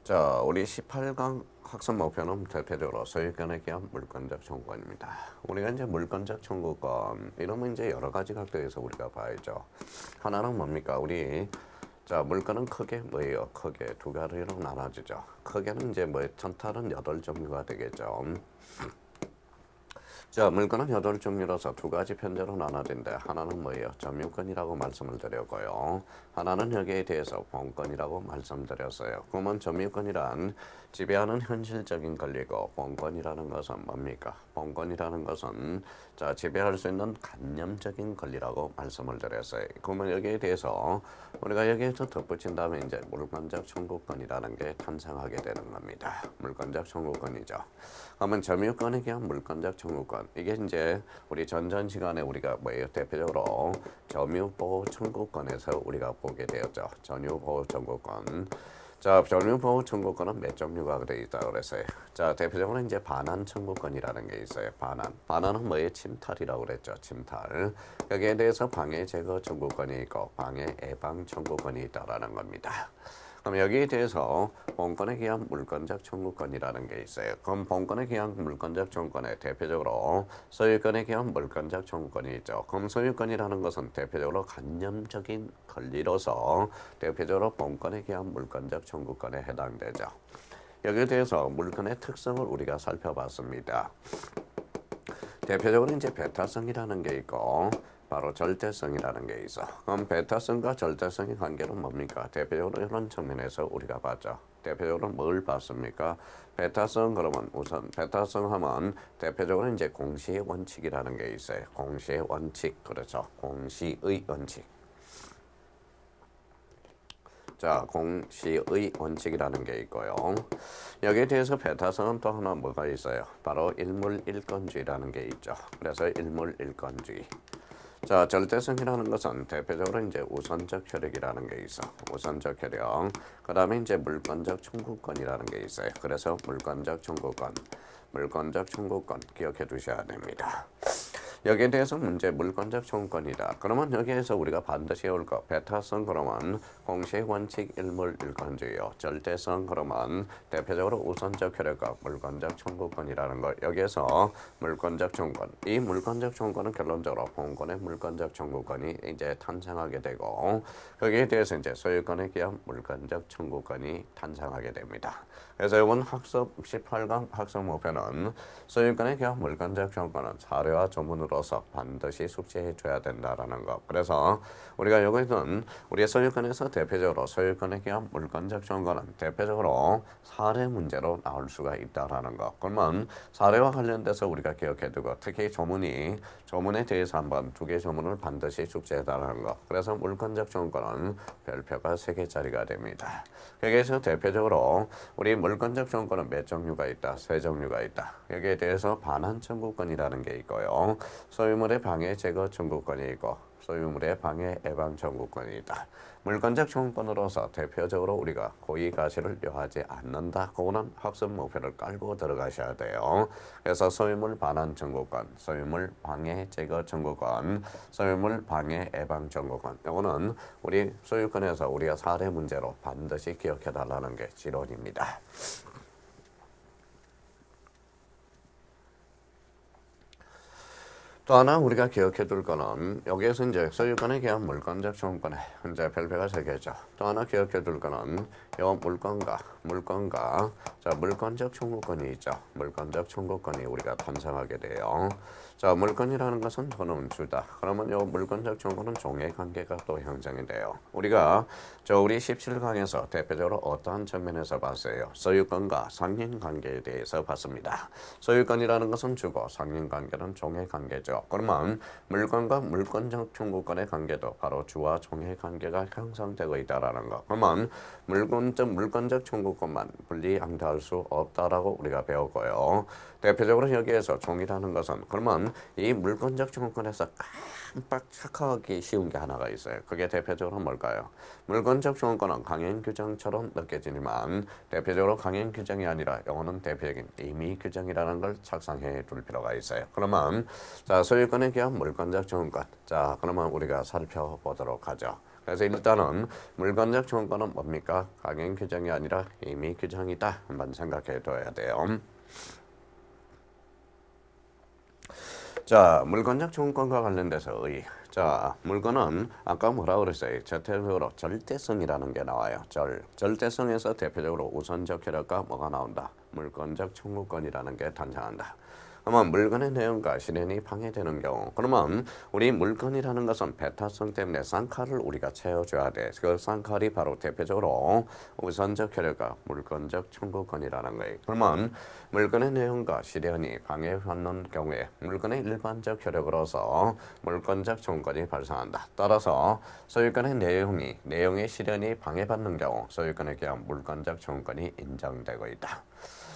자, 우리 18강 학습 목표는 대표적으로 소유권에 대한 물권적 청구권입니다. 우리가 이제 물권적 청구권 이러면 이제 여러 가지 각도에서 우리가 봐야죠. 하나는 뭡니까? 자, 물건은 크게 뭐예요? 크게 두 가지로 나눠지죠. 크게는 이제 뭐 전탈은 8종류가 되겠죠. 자, 물건은 8종류라서 두 가지 편제로 나눠진데 하나는 뭐예요? 점유권이라고 말씀을 드렸고요. 하나는 여기에 대해서 본권이라고 말씀드렸어요. 그러면 점유권이란 지배하는 현실적인 권리고 본권이라는 것은 뭡니까? 본권이라는 것은 자, 지배할 수 있는 관념적인 권리라고 말씀을 드렸어요. 그러면 여기에 대해서 우리가 여기에서 덧붙인 다음에 이제 물권적 청구권이라는 게 탄생하게 되는 겁니다. 물권적 청구권이죠. 그러면 점유권에 대한 물권적 청구권 이게 이제 우리 전전 시간에 우리가 뭐예요? 대표적으로 점유보호 청구권에서 우리가 보게 되었죠. 점유보호 청구권. 자, 점유보호 청구권은 몇 종류가 되어 있다고 그랬어요. 자, 대표적으로 이제 반환 청구권이라는 게 있어요. 반환. 반환은 뭐예요? 침탈이라고 그랬죠. 침탈. 여기에 대해서 방해 제거 청구권이 있고 방해 예방 청구권이 있다라는 겁니다. 그럼 여기에 대해서 본권에 기한 물권적 청구권이라는 게 있어요. 그럼 본권에 기한 물권적 청구권에 대표적으로 소유권에 기한 물권적 청구권이 있죠. 그럼 소유권이라는 것은 대표적으로 관념적인 권리로서 대표적으로 본권에 기한 물권적 청구권에 해당되죠. 여기에 대해서 물권의 특성을 우리가 살펴봤습니다. 대표적으로 이제 배타성이라는 게 있고 바로 절대성이라는 게 있어. 그럼 배타성과 절대성의 관계는 뭡니까? 대표적으로 이런 측면에서 우리가 봤죠. 대표적으로 뭘 봤습니까? 배타성 그러면 우선 배타성 하면 대표적으로 이제 공시의 원칙이라는 게 있어요. 공시의 원칙 그렇죠. 공시의 원칙. 자, 공시의 원칙이라는 게 있고요. 여기에 대해서 배타성은 또 하나 뭐가 있어요? 바로 일물일건주의라는 게 있죠. 그래서 일물일건주의. 자, 절대성이라는 것은 대표적으로 이제 우선적 효력이라는 게 있어. 우선적 효력. 그 다음에 이제 물권적 청구권이라는 게 있어요. 그래서 물권적 청구권, 물권적 청구권 기억해 두셔야 됩니다. 여기에 대해서 문제 물권적 청구권이다. 그러면 여기에서 우리가 반드시 해올 거 배타성 그러면 공시의 원칙 일물일건주의요. 절대성 그러면 대표적으로 우선적 효력과 물권적 청구권이라는 거. 여기에서 물권적 청구권. 이 물권적 청구권은 결론적으로 본권의 물권적 청구권이 이제 탄생하게 되고 거기에 대해서 이제 소유권에 기한 물권적 청구권이 탄생하게 됩니다. 그래서 이번 학습 18강 학습 목표는 소유권에 기한 물권적 청구권은 사례와 조문으로서 반드시 숙지해 줘야 된다라는 것. 그래서 우리가 여기서는 우리의 소유권에서 대표적으로 소유권에 기한 물권적 청구권은 대표적으로 사례 문제로 나올 수가 있다라는 것. 그러면 사례와 관련돼서 우리가 기억해두고 특히 조문에 대해서 한번 두 개 조문을 반드시 숙지해달라는 것. 그래서 물권적 청구권은 별표가 3개짜리가 됩니다. 여기에서 대표적으로 우리 물권적 청구권은 몇 종류가 있다? 3종류가 있다. 여기에 대해서 반환 청구권이라는 게 있고요. 소유물의 방해 제거 청구권이 있고 소유물의 방해 예방 청구권이 있다. 물권적 청구권으로서 대표적으로 우리가 고의가시를 요하지 않는다. 그거는 학습 목표를 깔고 들어가셔야 돼요. 그래서 소유물 반환 청구권, 소유물 방해 제거 청구권, 소유물 방해 예방 청구권. 이거는 우리 소유권에서 우리가 사례 문제로 반드시 기억해달라는 게 지론입니다. 또 하나 우리가 기억해 둘 거는 여기에서 이제 소유권에 기한 물권적 청구권에 현재 별표가 3개죠. 또 하나 기억해 둘 거는 요 물권과 자 물권적 청구권이 있죠. 물권적 청구권이 우리가 탄생하게 돼요. 자 물권이라는 것은 돈은 주다. 그러면 요 물권적 청구는 종의 관계가 또 형성이 돼요. 우리가 우리 17강에서 대표적으로 어떠한 측면에서 봤어요? 소유권과 상인 관계에 대해서 봤습니다. 소유권이라는 것은 주고 상인 관계는 종의 관계죠. 그러면 물권과 물권적 청구권의 관계도 바로 주와 종의 관계가 형성되고 있다라는 거. 그러면 물권적 청구권만 분리양도할 수 없다라고 우리가 배웠고요. 대표적으로 여기에서 종이라는 것은 그러면 이 물권적 청구권에서 깜빡 착각하기 쉬운 게 하나가 있어요. 그게 대표적으로 뭘까요? 물권적 청구권은 강행 규정처럼 느껴지지만 대표적으로 강행 규정이 아니라 영어는 대표적인 임의 규정이라는 걸 착상해 둘 필요가 있어요. 그러면 자 소유권에 기한 물권적 청구권. 자 그러면 우리가 살펴보도록 하죠. 그래서 일단은 물권적 청구권은 뭡니까? 강행 규정이 아니라 임의 규정이다. 한번 생각해 둬야 돼요. 자, 물권적 청구권과 관련돼서 자, 물권은 아까 뭐라 그랬어요? 대표적으로 절대성이라는 게 나와요. 절대성에서 대표적으로 우선적 효력과 뭐가 나온다? 물권적 청구권이라는 게 탄생한다. 그러면 물건의 내용과 실현이 방해되는 경우, 그러면 우리 물건이라는 것은 배타성 때문에 쌍칼을 우리가 채워줘야 돼. 그 쌍칼이 바로 대표적으로 우선적 효력과 물건적 청구권이라는 거예요. 그러면 물건의 내용과 실현이 방해받는 경우에 물건의 일반적 효력으로서 물건적 청구권이 발생한다. 따라서 소유권의 내용의 실현이 방해받는 경우 소유권에 대한 물건적 청구권이 인정되고 있다.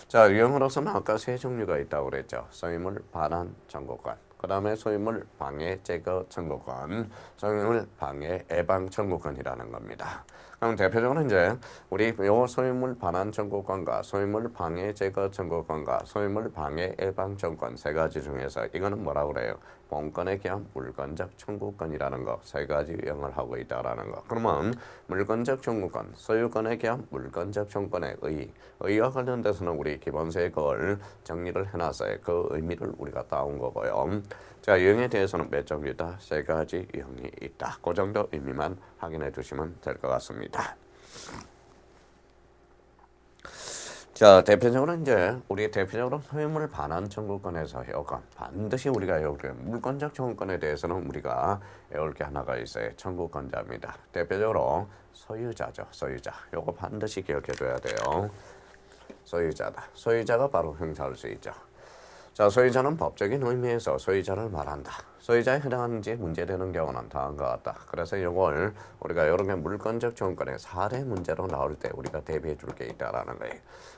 자, 유형으로서는 아까 세 종류가 있다고 그랬죠. 소유물 반환 청구권, 그 다음에 소유물 방해 제거 청구권, 소유물 방해 예방 청구권이라는 겁니다. 그럼 대표적으로 이제 우리 요 소유물 반환 청구권과 소유물 방해 제거 청구권과 소유물 방해 예방 청구권 세 가지 중에서 이거는 뭐라고 그래요? 본건에 대한 물건적 청구권이라는 거 세 가지 유형을 하고 있다라는 거. 그러면 물건적 청구권, 소유권에 대한 물건적 청구권의 의와 관련돼서는 우리 기본서에 그걸 정리를 해놨어요. 그 의미를 우리가 따온 거고요. 자, 유형에 대해서는 몇 종류다? 세 가지 유형이 있다. 그 정도 의미만 확인해 주시면 될 것 같습니다. 자, 대표적으로 이제 우리 대표적으로 소유물 반환 청구권에서 요건 반드시 우리가 여기 물권적 청구권에 대해서는 우리가 외울 게 하나가 있어요. 청구권자입니다. 대표적으로 소유자죠. 소유자. 요거 반드시 기억해 둬야 돼요. 소유자다. 소유자가 바로 형사할 수 있죠. 자, 소유자는 법적인 의미에서 소유자를 말한다. 소유자에 해당하는지 문제되는 경우는 다음과 같다. 그래서 이걸 우리가 이런 게 물권적 청구권의 사례 문제로 나올 때 우리가 대비해 줄 게 있다라는 거예요.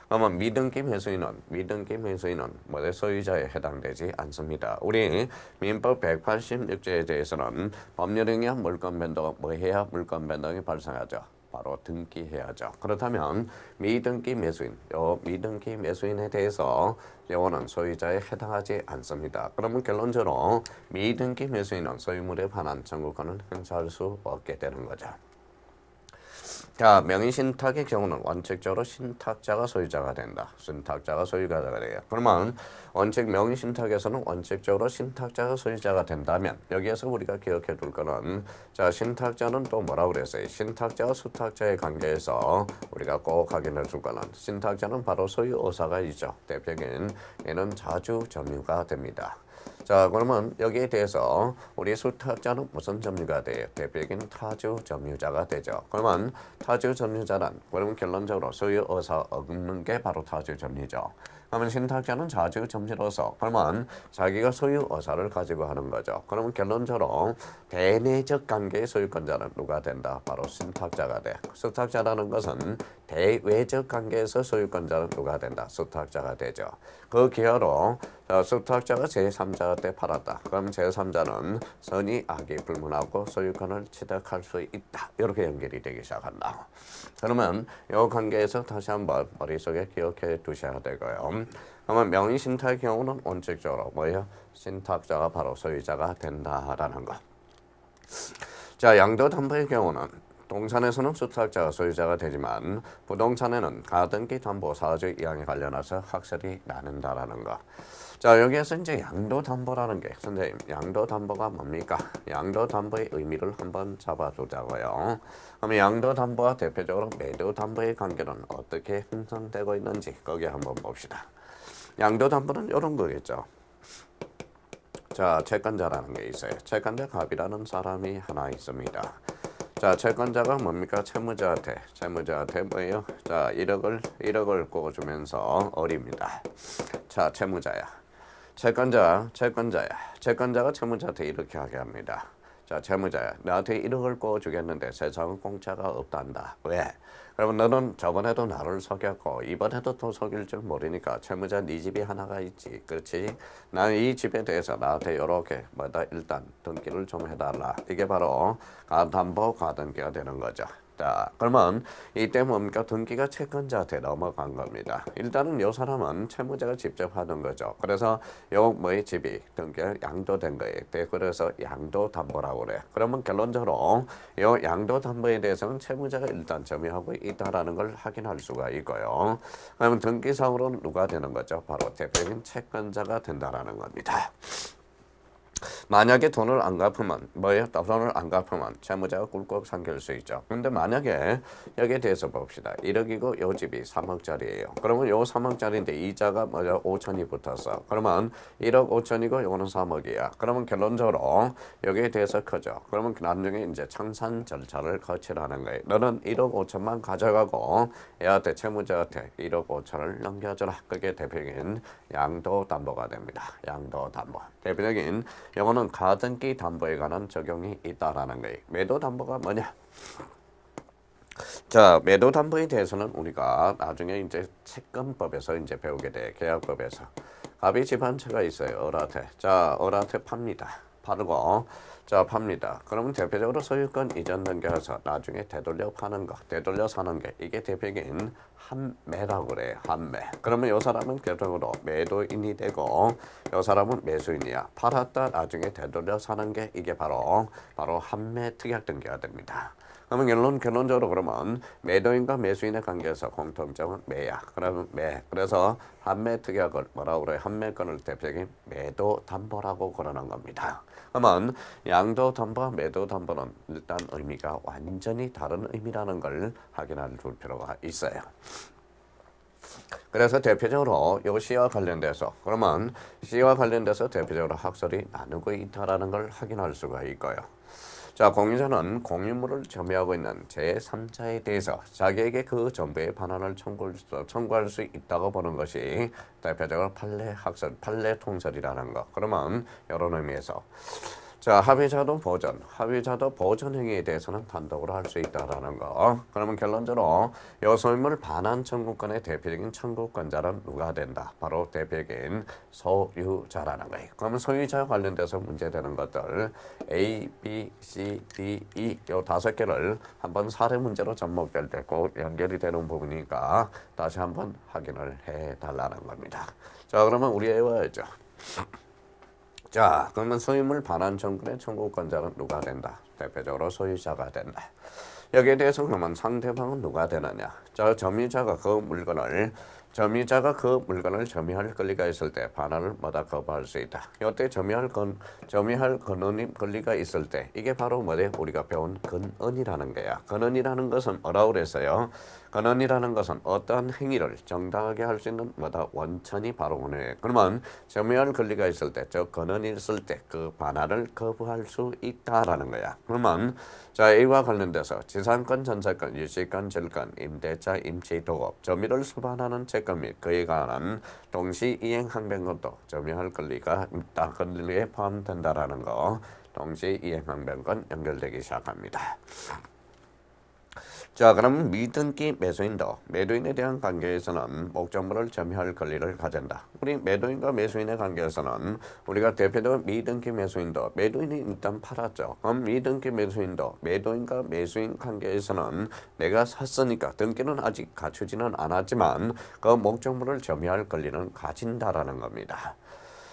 그러면 미등기 매수인은 모두 소유자에 해당되지 않습니다. 우리 민법 186조에 대해서는 법률에 의한 물권 변동 뭐 해야 물권 변동이 발생하죠. 바로 등기해야죠. 그렇다면 미등기 매수인에 대해서 요거는 소유자에 해당하지 않습니다. 그러면 결론적으로 미등기 매수인은 소유물에 관한 청구권을 행사할 수 없게 되는 거죠. 자, 명의신탁의 경우는 원칙적으로 신탁자가 소유자가 된다. 신탁자가 소유자가 돼요. 그러면 원칙 명의신탁에서는 원칙적으로 신탁자가 소유자가 된다면 여기에서 우리가 기억해 둘 거는 자, 신탁자는 또 뭐라고 그랬어요? 신탁자와 수탁자의 관계에서 우리가 꼭 확인해 줄 거는 신탁자는 바로 소유 의사가 있죠. 대표적인 얘는 자주 점유가 됩니다. 자, 그러면 여기에 대해서 우리 수탁자는 무슨 점유가 돼요? 대표적인 타주 점유자가 되죠. 그러면 타주 점유자란 그러면 결론적으로 소유 의사 없는 게 바로 타주 점유죠. 그러면 신탁자는 자주 점유로서 그러면 자기가 소유 의사를 가지고 하는 거죠. 그러면 결론적으로 대내적 관계의 소유권자는 누가 된다? 바로 신탁자가 돼. 수탁자라는 것은 대외적 관계에서 소유권자는 누가 된다? 수탁자가 되죠. 그 기여로 수탁자가 제3자한테 팔았다. 그럼 제3자는 선의 악이 불문하고 소유권을 취득할 수 있다. 이렇게 연결이 되기 시작한다. 그러면 이 관계에서 다시 한번 머릿속에 기억해 두셔야 되고요. 그러면 명의신탁의 경우는 원칙적으로 뭐예요? 신탁자가 바로 소유자가 된다라는 것. 자, 양도담보의 경우는 동산에서는 수탁자가 소유자가 되지만 부동산에는 가등기 담보 사주 이항에 관련해서 확실히 나눈다라는 거. 자, 여기에서 이제 양도담보라는 게 선생님 양도담보가 뭡니까? 양도담보의 의미를 한번 잡아두자고요. 그럼 양도담보와 대표적으로 매도담보의 관계는 어떻게 형성되고 있는지 거기 한번 봅시다. 양도담보는 이런 거겠죠. 자, 채권자라는 게 있어요. 채권자 갑이라는 사람이 하나 있습니다. 자, 채권자가 뭡니까? 채무자한테 뭐예요? 자, 1억을 꿔주면서 어립니다. 자, 채무자야. 채권자가 채무자한테 이렇게 하게 합니다. 자, 채무자야. 나한테 1억을 꿔주겠는데 세상은 공짜가 없단다. 왜? 그러면 너는 저번에도 나를 속였고 이번에도 또 속일 줄 모르니까 채무자 네 집이 하나가 있지. 그렇지? 난 이 집에 대해서 나한테 이렇게 뭐다 일단 등기를 좀 해달라. 이게 바로 가담보 가등기가 되는 거죠. 자, 그러면 이때 뭡니까? 등기가 채권자한테 넘어간 겁니다. 일단은 이 사람은 채무자가 직접 하는 거죠. 그래서 요 뭐의 집이 등기가 양도된 거예요. 그래서 양도담보라고 그래. 그러면 결론적으로 요 양도담보에 대해서는 채무자가 일단 점유하고 있다라는 걸 확인할 수가 있고요. 그러면 등기상으로는 누가 되는 거죠? 바로 대표적인 채권자가 된다라는 겁니다. 만약에 돈을 안 갚으면 뭐예요? 돈을 안 갚으면 채무자가 꿀꺽 삼킬 수 있죠. 근데 만약에 여기에 대해서 봅시다. 1억이고 요 집이 3억짜리예요. 그러면 요 3억짜리인데 이자가 뭐죠? 5천이 붙었어. 그러면 1억 5천이고 요거는 3억이야. 그러면 결론적으로 여기에 대해서 크죠. 그러면 나중에 이제 청산 절차를 거치라는 거예요. 너는 1억 5천만 가져가고 얘한테 채무자한테 1억 5천을 넘겨줘라. 그게 대표적인 양도담보가 됩니다. 양도담보. 대표적인 요거는 가등기 담보에 관한 적용이 있다라는 거예요. 매도담보가 뭐냐? 자, 매도담보에 대해서는 우리가 나중에 이제 채권법에서 이제 배우게 돼. 계약법에서. 갑이 집 한 채가 있어요. 을한테. 자, 을한테 팝니다. 팔고 자, 팝니다. 그러면 대표적으로 소유권 이전 등기해서 나중에 되돌려 파는 거, 되돌려 사는 게 이게 대표적인 한매라고 그래요. 한매. 그러면 이 사람은 결정으로 매도인이 되고 이 사람은 매수인이야. 팔았다 나중에 되돌려 사는 게 이게 바로 한매 특약 등기가 됩니다. 그러면 결론적으로 그러면 매도인과 매수인의 관계에서 공통점은 매야. 그러면 매. 그래서 한매 특약을 뭐라고 그래요? 한매권을 대표적인 매도 담보라고 그러는 겁니다. 그러면 양도 담보와 매도 담보는 일단 의미가 완전히 다른 의미라는 걸 확인할 줄 필요가 있어요. 그래서 대표적으로 요 시와 관련돼서 그러면 시와 관련돼서 대표적으로 학설이 나누고 있다라는 걸 확인할 수가 있고요. 자, 공유자는 공유물을 점유하고 있는 제3자에 대해서 자기에게 그 전부의 반환을 청구할 수 있다고 보는 것이 대표적으로 판례 학설, 판례 통설이라는 거. 그러면 이런 의미에서 자, 합의자도 보전 행위에 대해서는 단독으로 할 수 있다라는 거. 그러면 결론적으로 요 소유물 반환 청구권의 대표적인 청구권자는 누가 된다? 바로 대표적인 소유자라는 거예요. 그러면 소유자와 관련돼서 문제되는 것들 A, B, C, D, E 요 5개를 한번 사례 문제로 접목될 때 꼭 연결이 되는 부분이니까 다시 한번 확인을 해달라는 겁니다. 자, 그러면 우리 외워야죠. 자, 그러면 소유물 반환 청구의 청구권자는 누가 된다? 대표적으로 소유자가 된다. 여기에 대해서 그러면 상대방은 누가 되느냐? 자, 점유자가 그 물건을 점유할 권리가 있을 때 반환을 뭐다 거부할 수 있다. 이때 점유할 권리가 있을 때 이게 바로 뭐래? 우리가 배운 근언이라는 거야. 근언이라는 것은 뭐라고 그랬어요? 근언이라는 것은 어떠한 행위를 정당하게 할 수 있는 뭐다 원천이 바로 오늘. 그러면 점유할 권리가 있을 때, 저 근언이 있을 때 그 반환을 거부할 수 있다라는 거야. 그러면 자, A와 관련돼서 지상권, 전세권, 유치권, 질권, 임대차, 임시, 도급, 점유를 수반하는 채권 및 그에 관한 동시 이행 항변권도 점유할 권리가 있다. 권리에 포함된다라는 거. 동시 이행 항변권 연결되기 시작합니다. 자, 그럼 미등기 매수인도 매도인에 대한 관계에서는 목적물을 점유할 권리를 가진다. 우리 매도인과 매수인의 관계에서는 우리가 대표적으로 미등기 매수인도 매도인이 일단 팔았죠. 그럼 미등기 매수인도 매도인과 매수인 관계에서는 내가 샀으니까 등기는 아직 갖추지는 않았지만 그 목적물을 점유할 권리는 가진다라는 겁니다.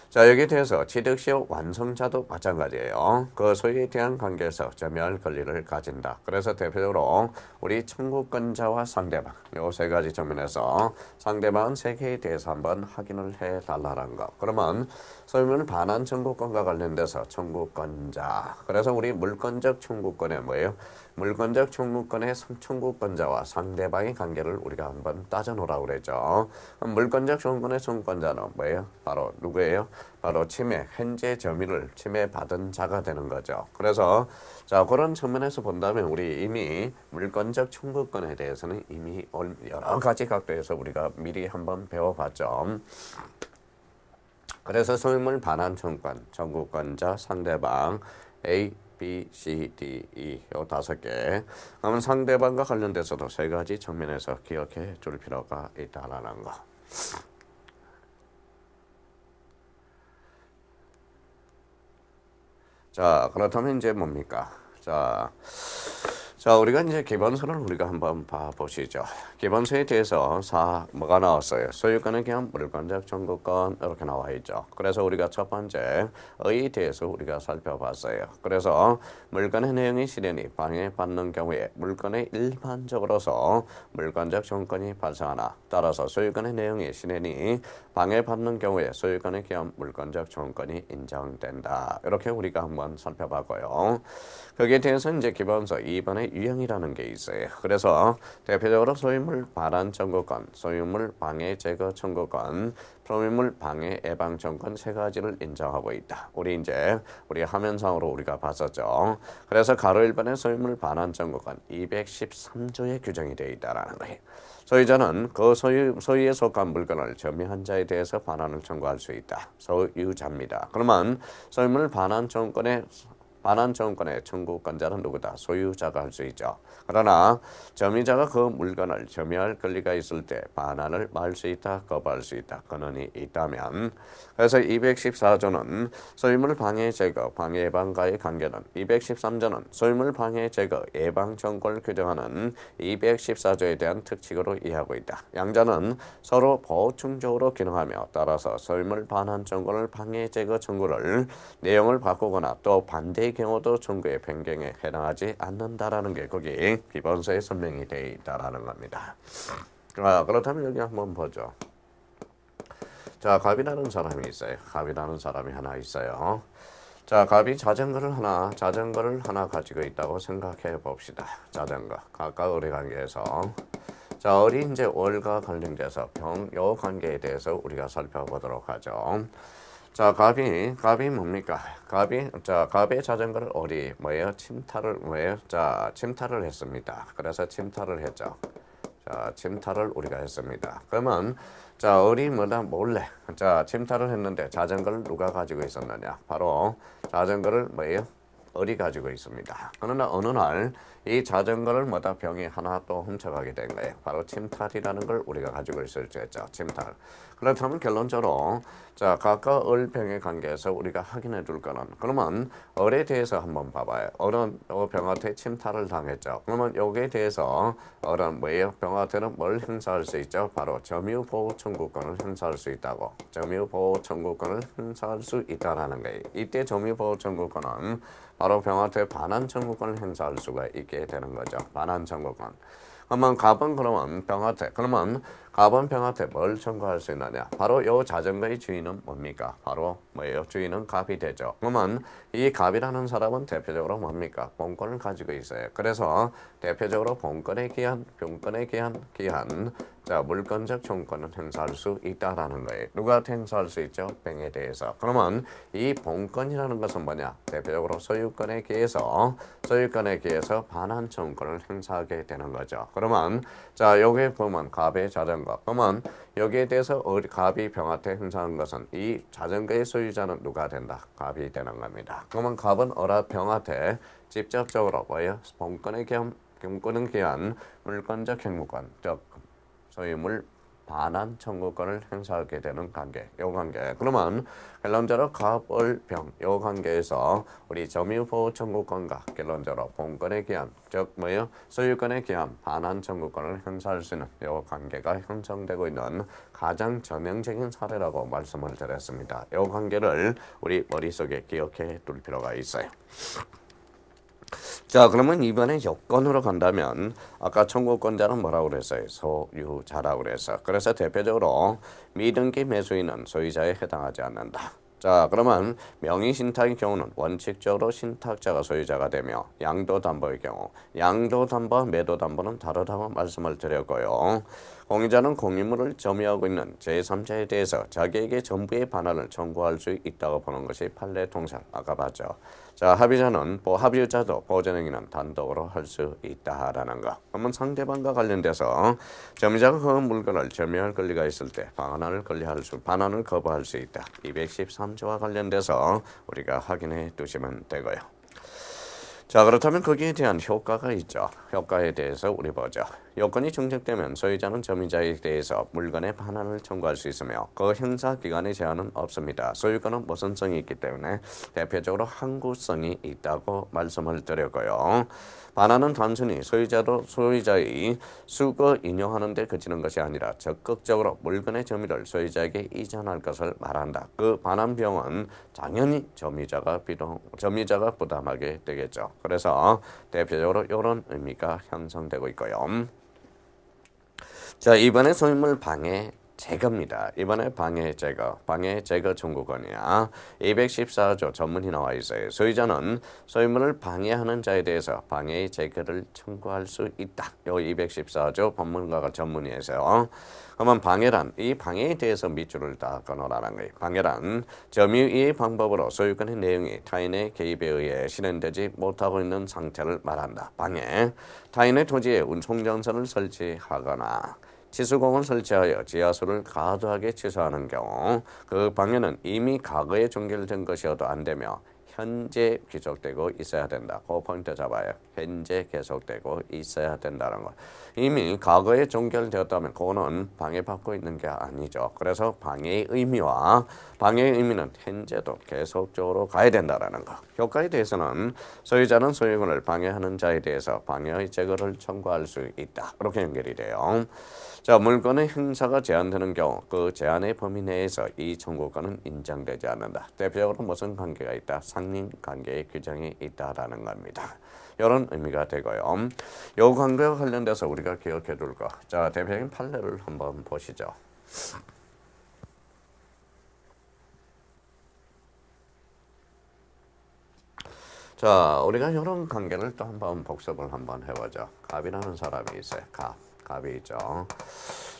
자, 여기에 대해서 취득시효 완성자도 마찬가지예요. 그 소유에 대한 관계에서 점유할 권리를 가진다. 그래서 대표적으로 우리 청구권자와 상대방 요 3가지 측면에서 상대방 3개에 대해서 한번 확인을 해달라는 거. 그러면 소유물 반환 청구권과 관련돼서 청구권자. 그래서 우리 물권적 청구권에 뭐예요? 물권적 청구권의 청구권자와 상대방의 관계를 우리가 한번 따져놓으라고 그랬죠. 물권적 청구권의 청구권자는 뭐예요? 바로 누구예요? 바로 현재 점유를 침해받은 자가 되는 거죠. 그래서 자, 그런 측면에서 본다면 우리 이미 물권적 청구권에 대해서는 이미 여러 가지 각도에서 우리가 미리 한번 배워봤죠. 그래서 소유물 반환 청구권, 청구권자, 상대방 A, B, C, D, E 요 5개. 그러면 상대방과 관련돼서도 3가지 측면에서 기억해 줄 필요가 있다라는 거. 자, 그렇다면 이제 뭡니까? 자, 우리가 이제 기본서를 우리가 한번 봐보시죠. 기본서에 대해서 뭐가 나왔어요? 소유권에 대한 물권적 청구권 이렇게 나와 있죠. 그래서 우리가 첫 번째 의 대해서 우리가 살펴봤어요. 그래서 물권의 내용의 실현이 방해받는 경우에 물권의 일반적으로서 물권적 청구권이 발생하나 따라서 소유권의 내용의 실현이 방해받는 경우에 소유권에 대한 물권적 청구권이 인정된다. 이렇게 우리가 한번 살펴봤고요. 거기에 대해서 이제 기본서 2번의 유형이라는 게 있어요. 그래서 대표적으로 소유물 반환 청구권, 소유물 방해 제거 청구권, 소유물 방해 예방 청구권 3가지를 인정하고 있다. 우리 화면상으로 우리가 봤었죠. 그래서 가로 1번의 소유물 반환 청구권 213조에 규정이 되어 있다라는 거예요. 소유자는 그 소유에 속한 물건을 점유한 자에 대해서 반환을 청구할 수 있다. 소유자입니다. 그러면 소유물 반환 청구권의 청구권자는 누구다? 소유자가 할 수 있죠. 그러나 점유자가 그 물건을 점유할 권리가 있을 때 반환을 말 수 있다, 거부할 수 있다. 권한이 있다면 그래서 214조는 소유물 방해 제거, 방해 예방과의 관계는 213조는 소유물 방해 제거, 예방 청구를 규정하는 214조에 대한 특칙으로 이해하고 있다. 양자는 서로 보충적으로 기능하며 따라서 소유물 반환 청구를 방해 제거 청구를 내용을 바꾸거나 또 반대의 경우도 청구의 변경에 해당하지 않는다라는 게 거기 기본서에 설명이 되어 있다라는 겁니다. 그렇다면 여기 한번 보죠. 자, 갑이라는 사람이 있어요. 갑이라는 사람이 하나 있어요. 자, 갑이 자전거를 하나 가지고 있다고 생각해 봅시다. 자전거. 각각 의리 관계에서. 자, 의리 이제 월과 관련돼서 요 관계에 대해서 우리가 살펴보도록 하죠. 자, 갑이 뭡니까? 갑의 자전거를 어디 침탈을 했습니다. 그래서 침탈을 했죠. 자, 침탈을 우리가 했습니다. 그러면 자, 을이 몰래 침탈을 했는데 자전거를 누가 가지고 있었느냐? 바로 자전거를 을이 가지고 있습니다. 그러나 어느 날 이 자전거를 병이 하나 또 훔쳐가게 된 거예요. 바로 침탈이라는 걸 우리가 가지고 있을 수 있죠. 침탈. 그렇다면 결론적으로 자, 각각 을 병의 관계에서 우리가 확인해 줄 거는 그러면 을에 대해서 한번 봐봐요. 을은 병한테 침탈을 당했죠. 그러면 여기에 대해서 을은 병한테는 뭘 행사할 수 있죠? 바로 점유보호 청구권을 행사할 수 있다고. 점유보호 청구권을 행사할 수 있다라는 거예요. 이때 점유보호 청구권은 바로 병한테 반환 청구권을 행사할 수가 있게 되는 거죠. 반환 청구권. 그러면 갑은 병한테 뭘 청구할 수 있느냐? 바로 이 자전거의 주인은 뭡니까? 바로 주인은 갑이 되죠. 그러면 이 갑이라는 사람은 대표적으로 뭡니까? 본권을 가지고 있어요. 그래서 대표적으로 본권에 기한, 병권에 기한, 자, 물권적 청구권을 행사할 수 있다라는 거예요. 누가 행사할 수 있죠? 병에 대해서. 그러면 이 본권이라는 것은 뭐냐? 대표적으로 소유권에 기해서 반환 청구권을 행사하게 되는 거죠. 그러면 자, 여기에 보면 갑의 자전거. 그러면 여기에 대해서 갑이 병한테 행사한 것은 이 자전거의 소유자는 누가 된다? 갑이 되는 겁니다. 그러면 갑은 병한테 직접적으로 본권에 경권은 기한 물권적 행무권, 즉 소유물 반환 청구권을 행사하게 되는 관계, 요 관계. 그러면 결론적으로 갑을 병, 요 관계에서 우리 점유보호 청구권과 결론적으로 본권에 기한, 즉 소유권에 기한 반환 청구권을 행사할 수 있는 요 관계가 형성되고 있는 가장 전형적인 사례라고 말씀을 드렸습니다. 요 관계를 우리 머릿속에 기억해 둘 필요가 있어요. 자, 그러면 이번에 요건으로 간다면 아까 청구권자는 뭐라고 그랬어요? 소유자라고 그랬어. 그래서 대표적으로 미등기 매수인은 소유자에 해당하지 않는다. 자, 그러면 명의신탁의 경우는 원칙적으로 신탁자가 소유자가 되며 양도담보의 경우 양도담보와 매도담보는 다르다고 말씀을 드렸고요. 공인자는 공유물을 점유하고 있는 제3자에 대해서 자기에게 전부의 반환을 청구할 수 있다고 보는 것이 판례 통상. 아까 봤죠. 자, 합의자도 보전행위는 단독으로 할 수 있다라는 거. 그러면 상대방과 관련돼서 점유자가 그 물건을 점유할 권리가 있을 때 반환을 거부할 수 있다. 213조와 관련돼서 우리가 확인해 두시면 되고요. 자, 그렇다면 거기에 대한 효과가 있죠. 효과에 대해서 우리 보죠. 요건이 충족되면 소유자는 점유자에 대해서 물건의 반환을 청구할 수 있으며 그 행사 기간의 제한은 없습니다. 소유권은 모선성이 있기 때문에 대표적으로 항구성이 있다고 말씀을 드렸고요. 반환은 단순히 소유자의 수거 인용하는 데 그치는 것이 아니라 적극적으로 물건의 점유를 소유자에게 이전할 것을 말한다. 그 반환 비용은 당연히 점유자가 부담하게 되겠죠. 그래서 대표적으로 이런 의미가 형성되고 있고요. 자, 이번에 소유물 방해 제거입니다. 이번에 방해 제거 청구권이야. 214조 전문이 나와 있어요. 소유자는 소유물을 방해하는 자에 대해서 방해 제거를 청구할 수 있다. 요 214조 법문가가 전문이에서요. 그러면 방해란 이 방해에 대해서 밑줄을 다 끊어라는 거예요. 방해란 점유의 방법으로 소유권의 내용이 타인의 개입에 의해 실현되지 못하고 있는 상태를 말한다. 방해 타인의 토지에 운송전선을 설치하거나 치수공을 설치하여 지하수를 과도하게 치수하는 경우 그 방해는 이미 과거에 종결된 것이어도 안 되며 현재 계속되고 있어야 된다. 그 포인트 잡아요. 현재 계속되고 있어야 된다는 거. 이미 과거에 종결되었다면 그거는 방해받고 있는 게 아니죠. 그래서 방해의 의미는 현재도 계속적으로 가야 된다는 거. 효과에 대해서는 소유자는 소유권을 방해하는 자에 대해서 방해의 제거를 청구할 수 있다. 그렇게 연결이 돼요. 자, 물건의 행사가 제한되는 경우 그 제한의 범위 내에서 이 청구권은 인정되지 않는다. 대표적으로 무슨 관계가 있다? 상린 관계의 규정이 있다라는 겁니다. 이런 의미가 되고요. 이 관계와 관련돼서 우리가 기억해 둘 거. 자, 대표적인 판례를 한번 보시죠. 자, 우리가 이런 관계를 또 한번 복습을 한번 해보죠. 갑이라는 사람이 있어요. 갑이 있죠.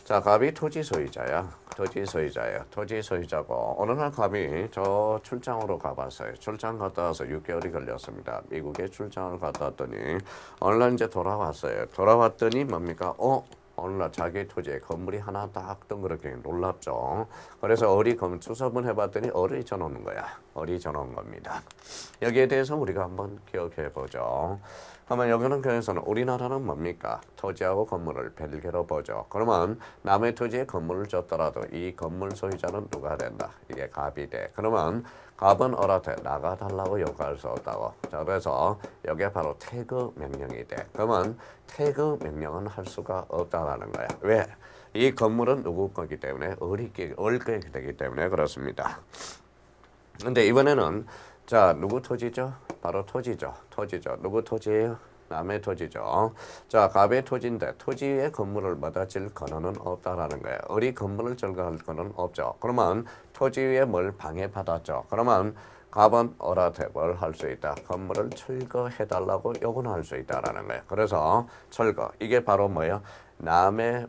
자, 갑이 토지 소유자야. 토지 소유자고 어느 날 갑이 저 출장으로 가봤어요. 출장 갔다 와서 6개월이 걸렸습니다. 미국에 출장을 갔다 왔더니 어느 날 이제 돌아왔어요. 돌아왔더니 뭡니까? 어느 날 자기 토지에 건물이 하나 딱 덩그렇게 놀랍죠. 그래서 수습을 해봤더니 어리 져놓는 거야. 어리 져놓은 겁니다. 여기에 대해서 우리가 한번 기억해 보죠. 그러면 여기는 그래서는 우리나라는 뭡니까? 토지하고 건물을 별개로 보죠. 그러면 남의 토지에 건물을 줬더라도 이 건물 소유자는 누가 된다? 이게 갑이 돼. 그러면 갑은 어라테 나가달라고 요구할 수 없다고. 자, 그래서 이게 바로 태거 명령이 돼. 그러면 태거 명령은 할 수가 없다라는 거야. 왜? 이 건물은 누구 거기 때문에 얼게 되기 때문에 그렇습니다. 근데 이번에는 자, 누구 토지죠? 바로 토지죠. 누구 토지예요? 남의 토지죠. 자, 갑의 토지인데 토지에 건물을 질 권한은 없다라는 거예요. 어리 건물을 철거할 권한은 없죠. 그러면 토지 위에 뭘 방해받았죠. 그러면 갑은 어라테 뭘 할 수 있다. 건물을 철거해달라고 요구할 수 있다라는 거예요. 그래서 철거 이게 바로 뭐예요? 남의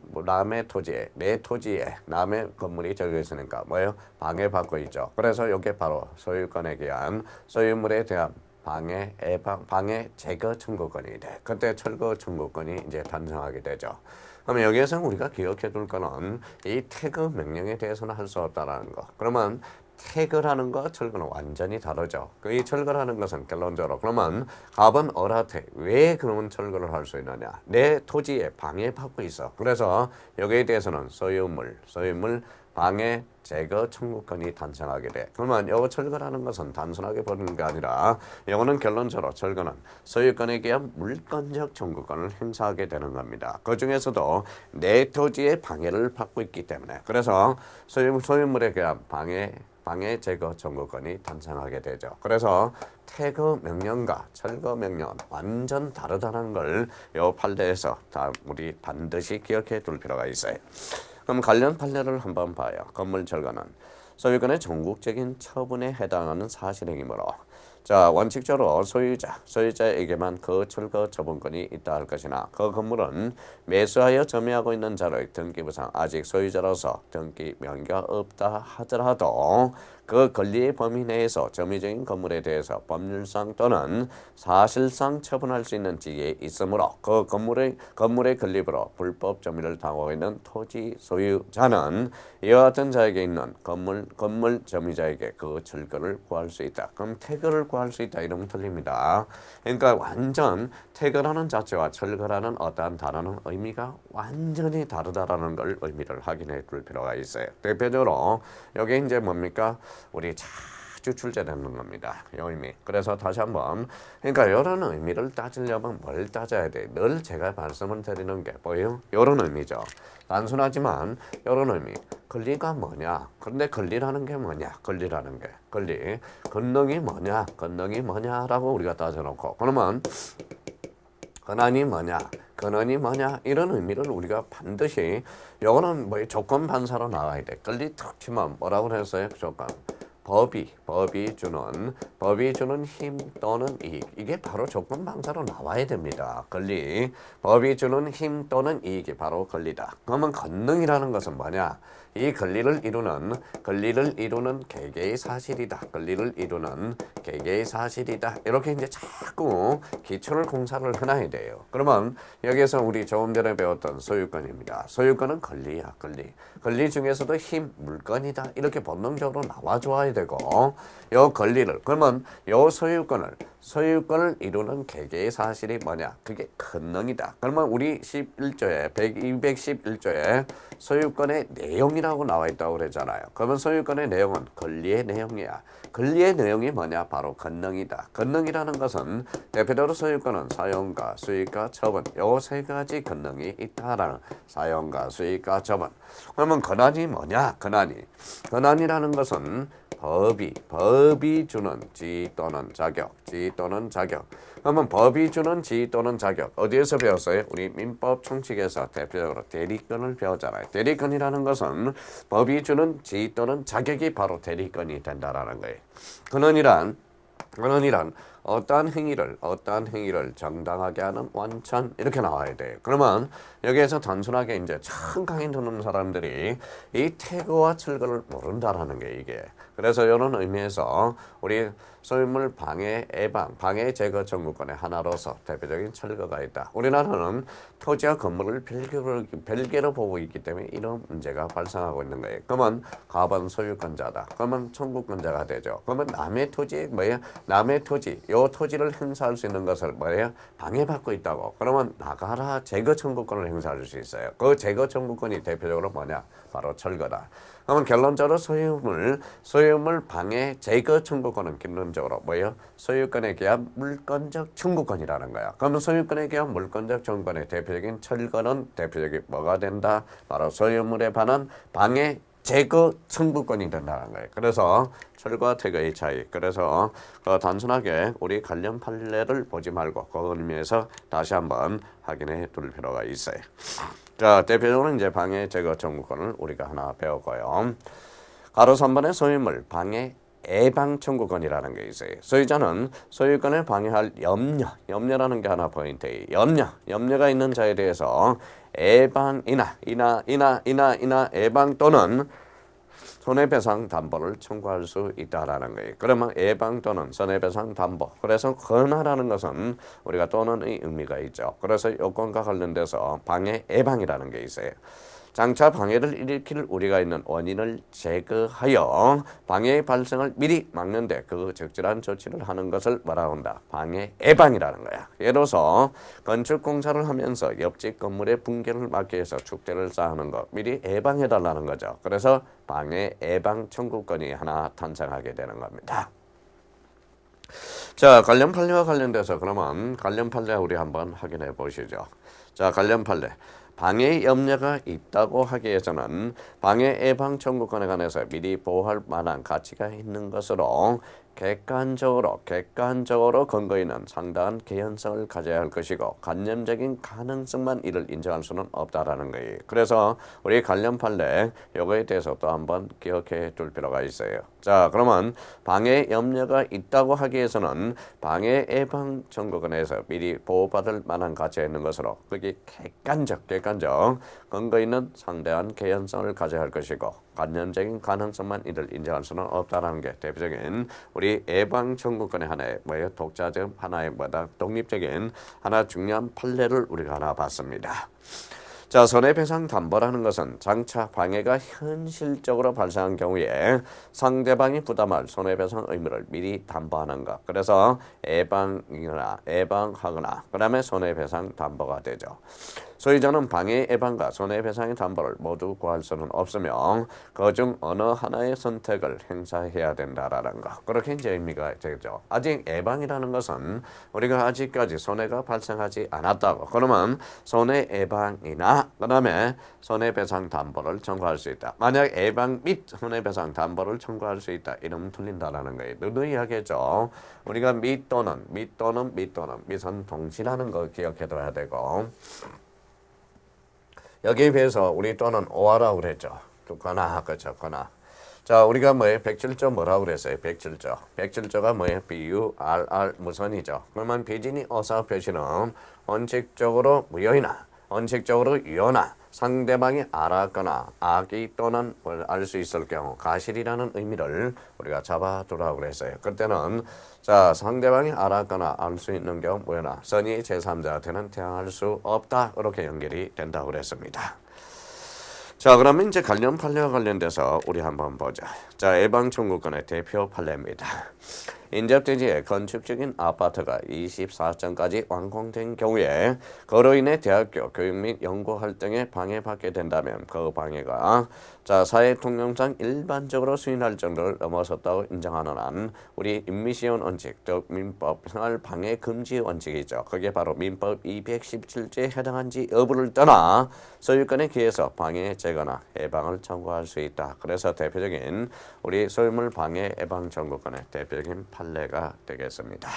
토지에 내 토지에 남의 건물이 적혀 있으니까 뭐예요? 방해받고 있죠. 그래서 이게 바로 소유권에 대한 소유물에 대한 방해 제거 청구권이 돼. 그때 철거 청구권이 이제 탄생하게 되죠. 그러면 여기에서 우리가 기억해 둘 거는 이 태거 명령에 대해서는 할 수 없다라는 거. 그러면 태거라는 거 철거는 완전히 다르죠. 이 철거라는 것은 결론적으로 그러면 갑은 어라테 왜 그러면 철거를 할 수 있느냐? 내 토지에 방해받고 있어. 그래서 여기에 대해서는 소유물 방해 제거 청구권이 탄생하게 돼. 그러면 이 철거라는 것은 단순하게 보는 게 아니라 이거는 결론적으로 철거는 소유권에 대한 물권적 청구권을 행사하게 되는 겁니다. 그 중에서도 내 토지에 방해를 받고 있기 때문에 그래서 소유물에 대한 방해 제거 청구권이 탄생하게 되죠. 그래서 태거 명령과 철거 명령은 완전 다르다는 걸 이 판례에서 우리 반드시 기억해 둘 필요가 있어요. 그럼 관련 판례를 한번 봐요. 건물 철거는 소유권의 전국적인 처분에 해당하는 사실행위므로 자, 원칙적으로 소유자에게만 그 철거 처분권이 있다 할 것이나 그 건물은 매수하여 점유하고 있는 자의 등기부상 아직 소유자로서 등기 명의가 없다 하더라도 그 권리의 범위 내에서 점유적인 건물에 대해서 법률상 또는 사실상 처분할 수 있는 지위에 있으므로 그 건물의 건립으로 불법 점유를 당하고 있는 토지 소유자는 이와 같은 자에게 있는 건물 점유자에게 그 철거를 구할 수 있다. 그럼 퇴거를 구할 수 있다 이러면 틀립니다. 그러니까 완전 퇴거라는 자체와 철거라는 어떠한 단어는 의미가 완전히 다르다라는 걸 의미를 확인해 둘 필요가 있어요. 대표적으로 여기 이제 뭡니까? 우리 자주 출제되는 겁니다. 이 의미. 그래서 다시 한번 그러니까 이런 의미를 따지려면 뭘 따져야 돼? 늘 제가 말씀을 드리는 게 뭐예요? 이런 의미죠. 단순하지만 이런 의미. 권리가 뭐냐? 근데 권리라는 게 뭐냐? 권리라는 게. 권리. 권능이 뭐냐? 권능이 뭐냐라고 우리가 따져놓고 그러면 권한이 뭐냐? 권한이 뭐냐? 이런 의미를 우리가 반드시 요거는 뭐 조건 반사로 나와야 돼. 권리 특히만 뭐라고 했어요? 조건. 법이 주는 힘 또는 이익. 이게 바로 조건 반사로 나와야 됩니다. 권리. 법이 주는 힘 또는 이익이 바로 권리다. 그러면 권능이라는 것은 뭐냐? 이 권리를 이루는 개개의 사실이다. 권리를 이루는 개개의 사실이다. 이렇게 이제 자꾸 기초를 공사를 해놔야 돼요. 그러면 여기에서 우리 조금 전에 배웠던 소유권입니다. 소유권은 권리야, 권리. 권리 중에서도 힘, 물건이다. 이렇게 본능적으로 나와줘야 되고, 요 권리를, 그러면 요 소유권을 이루는 개개의 사실이 뭐냐? 그게 권능이다. 그러면 우리 11조에, 211조에 소유권의 내용이라고 나와 있다고 그랬잖아요. 그러면 소유권의 내용은 권리의 내용이야. 권리의 내용이 뭐냐? 바로 권능이다. 권능이라는 것은 대표적으로 소유권은 사용과 수익과 처분 요 세 가지 권능이 있다라는 사용과 수익과 처분. 그러면 권한이 뭐냐? 권한이라는 것은 법이 주는 지위 또는 자격. 그러면 법이 주는 지위 또는 자격. 어디에서 배웠어요? 우리 민법 총칙에서 대표적으로 대리권을 배웠잖아요. 대리권이라는 것은 법이 주는 지위 또는 자격이 바로 대리권이 된다라는 거예요. 권한이란 어떠한 행위를 정당하게 하는 원천 이렇게 나와야 돼요. 그러면 여기에서 단순하게 이제 참 강의 듣는 사람들이 이 퇴거와 철거를 모른다라는 게 이게. 그래서 이런 의미에서 우리 소유물 방해 제거 청구권의 하나로서 대표적인 철거가 있다. 우리나라는 토지와 건물을 별개로 보고 있기 때문에 이런 문제가 발생하고 있는 거예요. 그러면 가번 소유권자다. 그러면 청구권자가 되죠. 그러면 남의 토지, 요 토지를 행사할 수 있는 것을 방해받고 있다고. 그러면 나가라 제거 청구권을 행사할 수 있어요. 그 제거 청구권이 대표적으로 뭐냐? 바로 철거다. 그러면 결론적으로 소유물 방해 제거 청구권은 결론적으로 소유권에 대한 물권적 청구권이라는 거야. 그러면 소유권에 대한 물권적 청구권의 대표적인 철거는 대표적인 뭐가 된다? 바로 소유물에 관한 방해 제거 청구권이 된다는 거예요. 그래서 철거와 퇴거의 차이. 그래서 단순하게 우리 관련 판례를 보지 말고 그 의미에서 다시 한번 확인해 둘 필요가 있어요. 자, 대표적으로 이제 방해 제거 청구권을 우리가 하나 배웠고요. 가로 3번의 소유물 방해 예방 청구권이라는 게 있어요. 소유자는 소유권을 방해할 염려라는 게 하나 포인트예요. 염려가 있는 자에 대해서 예방이나 예방 또는 손해배상 담보를 청구할 수 있다라는 거예요. 그러면 예방 또는 손해배상 담보. 그래서 권하라는 것은 우리가 또는의 의미가 있죠. 그래서 요건과 관련돼서 방해 예방이라는 게 있어요. 장차 방해를 일으킬 우려가 있는 원인을 제거하여 방해의 발생을 미리 막는데 그 적절한 조치를 하는 것을 뭐라고 한다? 방해 예방이라는 거야. 예를 들어서 건축 공사를 하면서 옆집 건물의 붕괴를 막기 위해서 축대를 쌓는 것 미리 예방해달라는 거죠. 그래서 방해 예방 청구권이 하나 탄생하게 되는 겁니다. 자, 관련 판례와 관련돼서 그러면 관련 판례 우리 한번 확인해 보시죠. 자, 관련 판례. 방해 염려가 있다고 하기 위해서는 방해 예방 청구권에 관해서 미리 보호할 만한 가치가 있는 것으로 객관적으로 근거 있는 상당한 개연성을 가져야 할 것이고 관념적인 가능성만 이를 인정할 수는 없다라는 거예요. 그래서 우리 관련 판례 요거에 대해서 또 한번 기억해 둘 필요가 있어요. 자, 그러면 방해 염려가 있다고 하기 위해서는 방해 예방 청구권에서 미리 보호받을 만한 가치가 있는 것으로 그게 객관적 근거 있는 상대한 개연성을 가져야 할 것이고 관념적인 가능성만 이를 인정할 수는 없다라는 게 대표적인 우리 예방 청구권의 하나의 독자적 하나의 독립적인 하나 중요한 판례를 우리가 하나 봤습니다. 자, 손해배상 담보라는 것은 장차 방해가 현실적으로 발생한 경우에 상대방이 부담할 손해배상 의무를 미리 담보하는 것. 그래서 예방하거나 그다음에 손해배상 담보가 되죠. 소유자는 방해 예방과 손해배상의 담보를 모두 구할 수는 없으며 그중 어느 하나의 선택을 행사해야 된다라는 것. 그렇게 이제 의미가 되죠. 아직 예방이라는 것은 우리가 아직까지 손해가 발생하지 않았다고. 그러면 손해 예방이나 그다음에 손해배상 담보를 청구할 수 있다. 만약 예방 및 손해배상 담보를 청구할 수 있다. 이러면 틀린다라는 거예요. 누누이 하겠죠. 우리가 밑은 동시라는 거 기억해둬야 되고 여기에 비해서 우리 또는 오하라고 그랬죠. 거나 그렇죠. 거나. 자, 우리가 뭐예요? 107조 뭐라고 그랬어요? 107조가 뭐예요? 비유 RR 무선이죠. 그러면 비진이 어사 표시는 원칙적으로 무효이나 원칙적으로 유효나 상대방이 알았거나 악이 또는 알 수 있을 경우 가실이라는 의미를 우리가 잡아두라고 그랬어요. 그때는 자, 상대방이 알았거나 알 수 있는 경우 뭐나 선의 제3자한테는 대항할 수 없다. 이렇게 연결이 된다고 그랬습니다. 자, 그러면 이제 관련 판례와 관련돼서 우리 한번 보자. 자, 예방 청구권의 대표 판례입니다. 인접대지에 건축적인 아파트가 24층까지 완공된 경우에 그로 인해 대학교 교육 및 연구 활동에 방해받게 된다면 그 방해가 자, 사회 통념상 일반적으로 수인할 정도를 넘어섰다고 인정하는 한 우리 임미시온 원칙, 즉 민법 생활 방해 금지 원칙이죠. 그게 바로 민법 217조에 해당한지 여부를 떠나 소유권에 기해서 방해, 제거나 예방을 청구할 수 있다. 그래서 대표적인 우리 소유물 방해 예방 청구권의 대표적인 판례가 되겠습니다.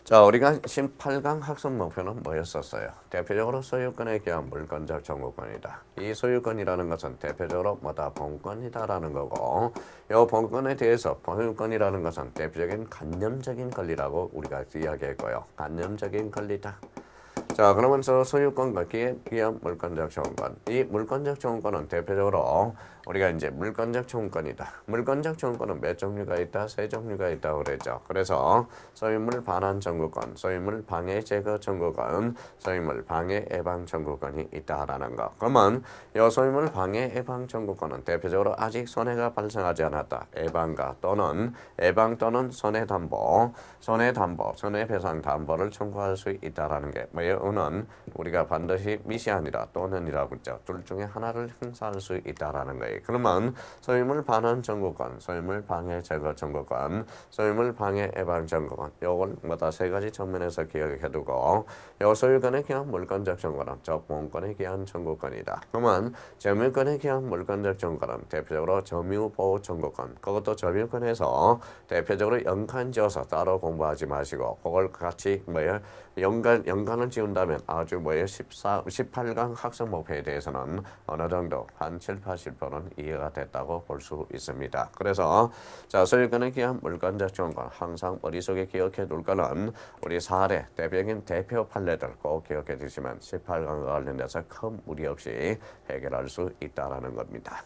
자, 우리가 18강 학습 목표는 뭐였었어요? 대표적으로 소유권에 기한 물권적 청구권이다. 이 소유권이라는 것은 대표적으로 뭐다? 본권이다라는 거고 이 본권에 대해서 소유권이라는 것은 대표적인 관념적인 권리라고 우리가 이야기했고요. 관념적인 권리다. 자, 그러면서 소유권과 기한 물권적 청구권. 이 물권적 청구권은 대표적으로 우리가 이제 물권적 청구권이다. 물권적 청구권은 몇 종류가 있다? 세 종류가 있다고 그랬죠. 그래서 소유물 반환 청구권, 소유물 방해 제거 청구권, 소유물 방해 예방 청구권이 있다라는 거. 그러면 이 소유물 방해 예방 청구권은 대표적으로 아직 손해가 발생하지 않았다. 예방 또는 손해담보, 손해배상 담보를 청구할 수 있다라는 게 뭐예요?는 우리가 반드시 미시 아니라 또는이라고 했죠. 둘 중에 하나를 행사할 수 있다라는 거예요. 그러면 소유물 반환 청구권, 소유물 방해 제거 청구권, 소유물 방해 예방 청구권 요걸 뭐다 세 가지 측면에서 기억해두고 요 소유권에 기한 물권적 청구권, 본권에 기한 청구권이다. 그러면 점유권에 기한 물권적 청구권은 대표적으로 점유보호 청구권, 그것도 점유권에서 대표적으로 연간지어서 따로 공부하지 마시고 그걸 같이 연간을 지운다면 아주 18강 학습 목표에 대해서는 어느 정도 한 7, 80%는 이해가 됐다고 볼 수 있습니다. 그래서 자, 소유권에 기한 물권적 청구권 항상 머릿속에 기억해 둘 거는 우리 사례, 대표적인 대표 판례들 꼭 기억해 두시면 18강과 관련돼서 큰 무리 없이 해결할 수 있다는 겁니다.